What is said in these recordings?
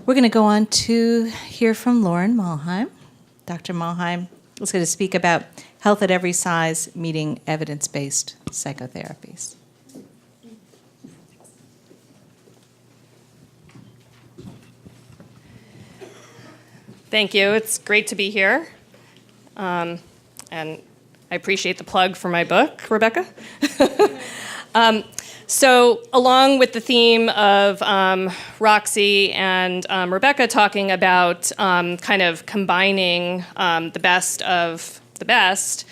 We're going to go on to hear from Lauren Muhlheim. Dr. Muhlheim is going to speak about health at every size, meeting evidence-based psychotherapies. Thank you. It's great to be here. And I appreciate the plug for my book, Rebecca. So along with the theme of Roxy and Rebecca talking about kind of combining the best of the best,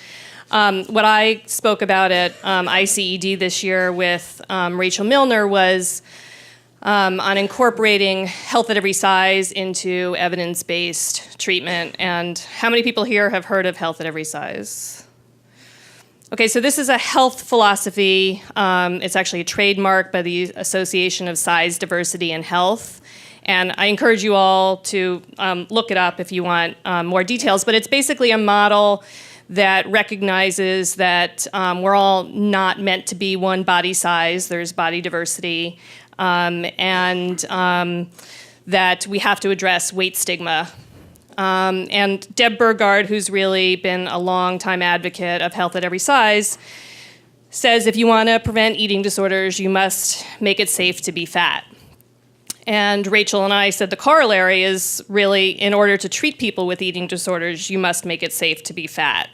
what I spoke about at ICED this year with Rachel Milner was on incorporating health at every size into evidence-based treatment. And how many people here have heard of health at every size? Okay, so this is a health philosophy. It's actually a trademark by the Association of Size, Diversity, and Health. And I encourage you all to look it up if you want more details. But it's basically a model that recognizes that we're all not meant to be one body size. There's body diversity. And that we have to address weight stigma. And Deb Burgard, who's really been a long-time advocate of health at every size, says if you want to prevent eating disorders, you must make it safe to be fat. And Rachel and I said the corollary is really, in order to treat people with eating disorders, you must make it safe to be fat.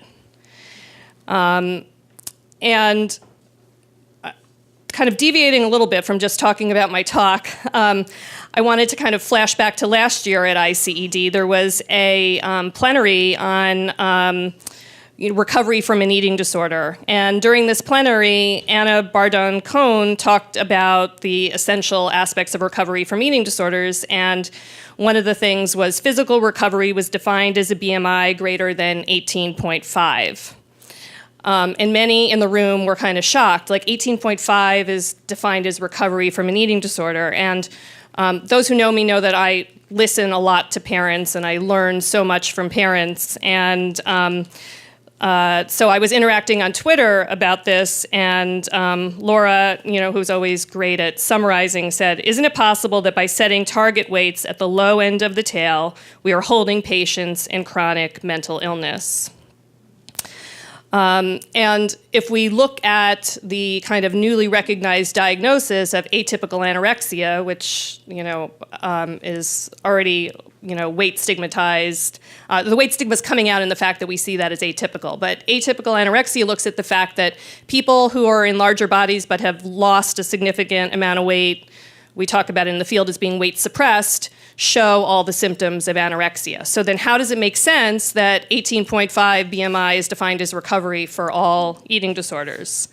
And kind of deviating a little bit from just talking about my talk, I wanted to kind of flash back to last year at ICED. There was a plenary on recovery from an eating disorder. And during this plenary, Anna Bardon-Cohn talked about the essential aspects of recovery from eating disorders. And one of the things was physical recovery was defined as a BMI greater than 18.5. And many in the room were kind of shocked. Like 18.5 is defined as recovery from an eating disorder. And those who know me know that I listen a lot to parents and I learn so much from parents. And so I was interacting on Twitter about this, and Laura, who's always great at summarizing, said, "Isn't it possible that by setting target weights at the low end of the tail, we are holding patients in chronic mental illness?" And if we look at the kind of newly recognized diagnosis of atypical anorexia, which is already weight stigmatized, the weight stigma is coming out in the fact that we see that as atypical. But atypical anorexia looks at the fact that people who are in larger bodies but have lost a significant amount of weight, we talk about it in the field as being weight suppressed, show all the symptoms of anorexia. So then how does it make sense that 18.5 BMI is defined as recovery for all eating disorders?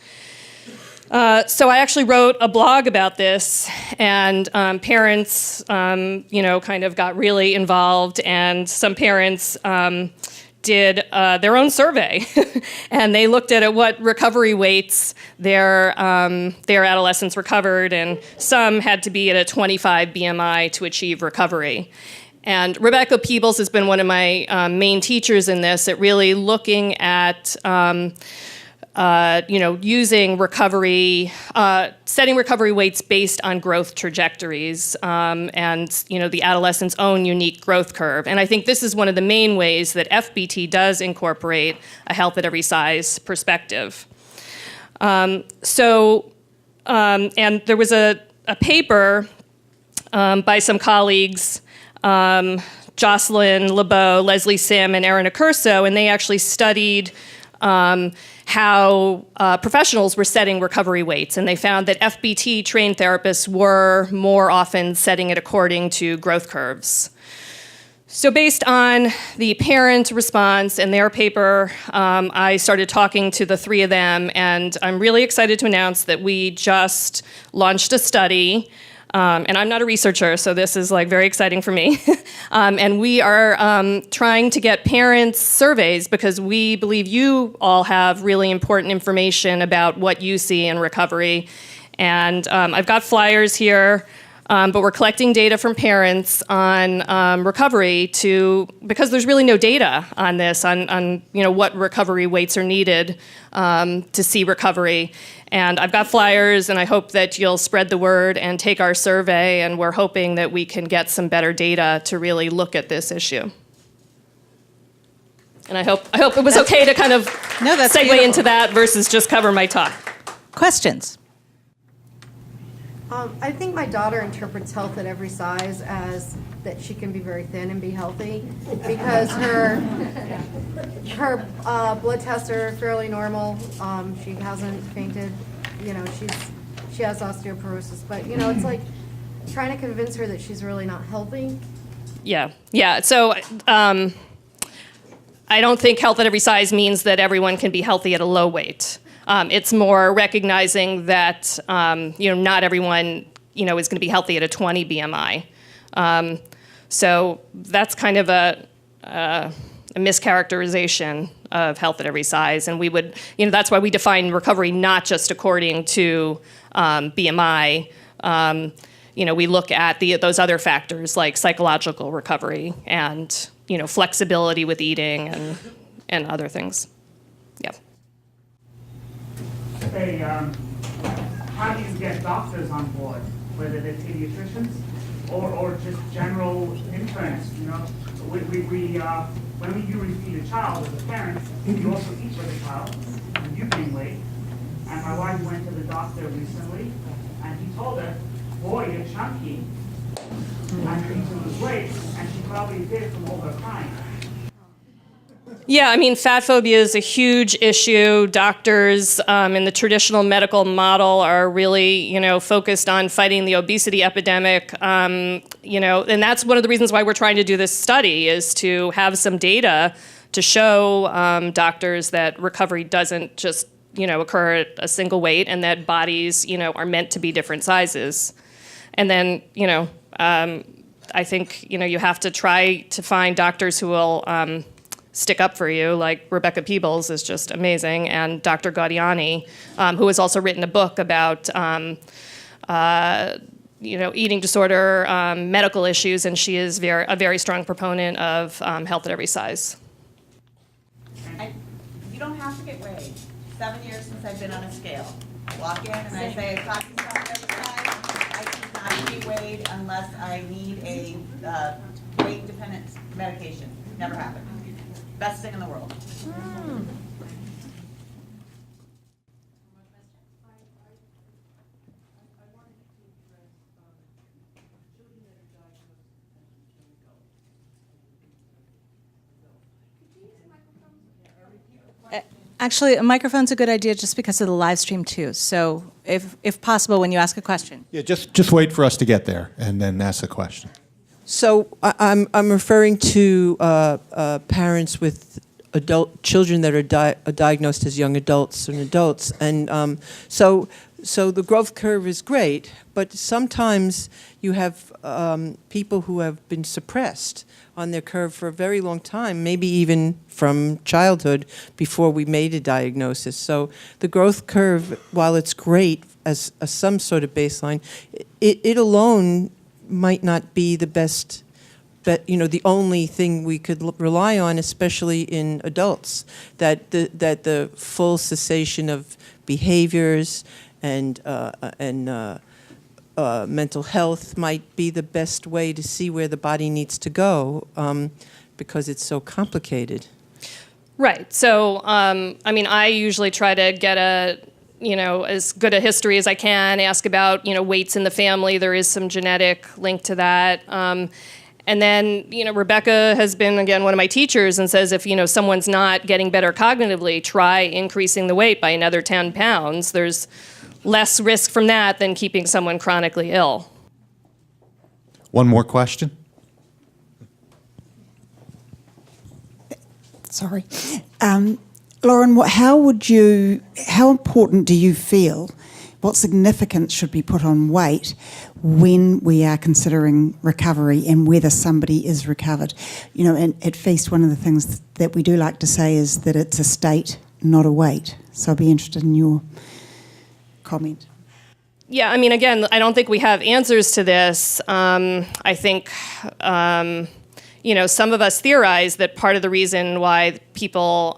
So I actually wrote a blog about this, and parents, kind of got really involved, and some parents did their own survey, and they looked at what recovery weights their adolescents recovered, and some had to be at a 25 BMI to achieve recovery. And Rebecca Peebles has been one of my main teachers in this, at really looking at using recovery, setting recovery weights based on growth trajectories, and the adolescent's own unique growth curve. And I think this is one of the main ways that FBT does incorporate a health at every size perspective. And there was a paper by some colleagues, Jocelyn LeBeau, Leslie Sim, and Erin Accurso, and they actually studied how professionals were setting recovery weights, and they found that FBT-trained therapists were more often setting it according to growth curves. So based on the parent response and their paper, I started talking to the three of them, and I'm really excited to announce that we just launched a study. And I'm not a researcher, so this is very exciting for me. And we are trying to get parents' surveys because we believe you all have really important information about what you see in recovery. And I've got flyers here. But we're collecting data from parents on recovery because there's really no data on this, on what recovery weights are needed to see recovery. And I've got flyers, and I hope that you'll spread the word and take our survey, and we're hoping that we can get some better data to really look at this issue. And I hope it was okay to kind of that's segue beautiful. into that versus just cover my talk. Questions? I think my daughter interprets health at every size as that she can be very thin and be healthy because her blood tests are fairly normal. She hasn't fainted. She has osteoporosis, but it's like trying to convince her that she's really not healthy. Yeah. So I don't think health at every size means that everyone can be healthy at a low weight. It's more recognizing that not everyone is going to be healthy at a 20 BMI. So that's kind of a mischaracterization of health at every size, and we would that's why we define recovery not just according to BMI. We look at those other factors like psychological recovery and flexibility with eating and other things. Yeah. Hey, how do you get doctors on board, whether they're pediatricians or just general interns? When you feed a child as a parent, you also eat with a child, and you gain weight. And my wife went to the doctor recently, and he told her, "Boy, you're chunky." And she lose weight, and she probably did from all her crying. Yeah, I mean, fat phobia is a huge issue. Doctors in the traditional medical model are really, focused on fighting the obesity epidemic. And that's one of the reasons why we're trying to do this study is to have some data to show doctors that recovery doesn't just, occur at a single weight and that bodies, are meant to be different sizes. And then, I think, you have to try to find doctors who will stick up for you, like Rebecca Peebles is just amazing, and Dr. Gaudiani, who has also written a book about, eating disorder, medical issues, and she is a very strong proponent of health at every size. You don't have to get weighed. 7 years since I've been on a scale. I walk in and I say, "Coffee shop every time." I cannot be weighed unless I need a weight-dependent medication. Never happened. Best thing in the world. Actually, a microphone's a good idea just because of the live stream too. So if possible, when you ask a question. Yeah, just wait for us to get there and then ask the question. So I'm referring to parents with adult children that are diagnosed as young adults and adults, and so the growth curve is great, but sometimes you have people who have been suppressed on their curve for a very long time, maybe even from childhood before we made a diagnosis. So the growth curve, while it's great as some sort of baseline, it alone might not be the best, but the only thing we could rely on, especially in adults, that the full cessation of behaviors and mental health might be the best way to see where the body needs to go, because it's so complicated. Right. So, I usually try to get as good a history as I can, ask about, weights in the family. There is some genetic link to that. And then, Rebecca has been, again, one of my teachers and says if, someone's not getting better cognitively, try increasing the weight by another 10 pounds. There's less risk from that than keeping someone chronically ill. One more question? Sorry. Lauren, how important do you feel, what significance should be put on weight when we are considering recovery and whether somebody is recovered? And at FEAST, one of the things that we do like to say is that it's a state, not a weight. So I'd be interested in your comment. Yeah, I mean, again, I don't think we have answers to this. I think, some of us theorize that part of the reason why people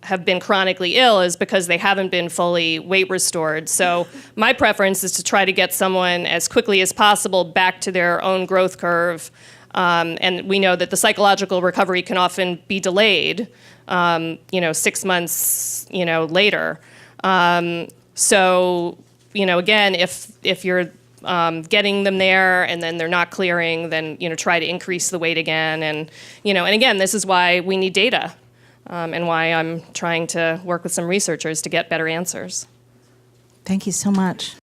have been chronically ill is because they haven't been fully weight restored. So my preference is to try to get someone as quickly as possible back to their own growth curve. And we know that the psychological recovery can often be delayed, 6 months, later. So, again, if you're getting them there and then they're not clearing, then, try to increase the weight again. And again, this is why we need data, and why I'm trying to work with some researchers to get better answers. Thank you so much.